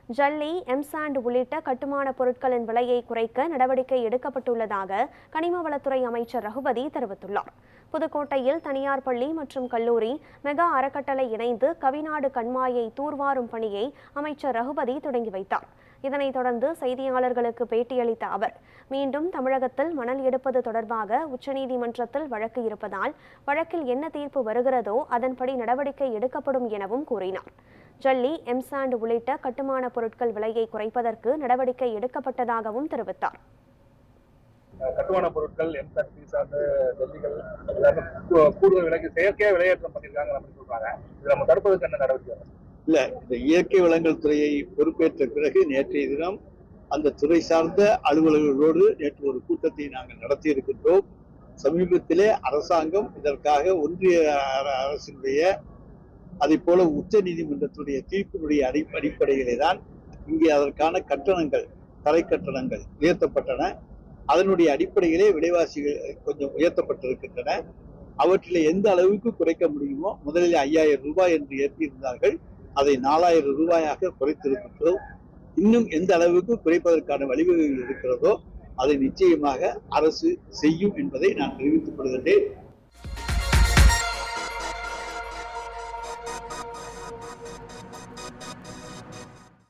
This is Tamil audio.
ஜல்லி, எம்சாண்ட் உள்ளிட்ட கட்டுமான பொருட்களின் விலையை குறைக்க நடவடிக்கை எடுக்கப்பட்டுள்ளதாக கனிமவளத்துறை அமைச்சர் ரகுபதி தெரிவித்துள்ளார். புதுக்கோட்டையில் தனியார் பள்ளி மற்றும் கல்லூரி மெகா அறக்கட்டளை இணைந்து கவிநாடு கண்மாயை தூர்வாரும் பணியை அமைச்சர் ரகுபதி தொடங்கி வைத்தார். இதனைத் தொடர்ந்து செய்தியாளர்களுக்கு பேட்டியளித்த அவர், மீண்டும் தமிழகத்தில் மணல் எடுப்பது தொடர்பாக உச்சநீதிமன்றத்தில் வழக்கு இருப்பதால் வழக்கில் என்ன தீர்ப்பு வருகிறதோ அதன்படி நடவடிக்கை எடுக்கப்படும் எனவும் கூறினார். ஜல்லி, எம்சாண்ட் உள்ளிட்ட கட்டுமான பொருட்கள் விலையை குறைப்பதற்கு நடவடிக்கை எடுக்கப்பட்டதாகவும் தெரிவித்தார். கட்டுமான பொருட்கள், எம்சாண்ட், ஜல்லிகள் கூடுதல் விலைக்கு செயற்கையாக விலையேற்றம் பண்ணியிருக்காங்க அப்படின்னு சொல்றாங்க. இது நம்ம தடுப்பதற்கு என்ன நடவடிக்கை? இல்ல, இந்த இயற்கை வளங்கள் துறையை பொறுப்பேற்ற பிறகு நேற்றைய தினம் அந்த துறை சார்ந்த அலுவலர்களோடு நேற்று ஒரு கூட்டத்தை நாங்கள் நடத்தி இருக்கின்றோம். சமீபத்திலே அரசாங்கம் இதற்காக ஒன்றிய அரசினுடைய அதை போல உச்ச நீதிமன்றத்துடைய தீர்ப்பினுடைய அடிப்படையிலே தான் இங்கே அதற்கான கட்டணங்கள், தரை கட்டணங்கள் உயர்த்தப்பட்டன. அதனுடைய அடிப்படையிலே விலைவாசிகள் கொஞ்சம் உயர்த்தப்பட்டிருக்கின்றன. அவற்றிலே எந்த அளவுக்கு குறைக்க முடியுமோ, முதலில் 5000 ரூபாய் என்று ஏற்றியிருந்தார்கள், அதை 4000 ரூபாயாக குறைத்திருக்கின்றோம். இன்னும் எந்த அளவுக்கு குறைப்பதற்கான வழிவகைகள் இருக்கிறதோ அதை நிச்சயமாக அரசு செய்யும் என்பதை நான் தெரிவித்துக் கொள்கின்றேன்.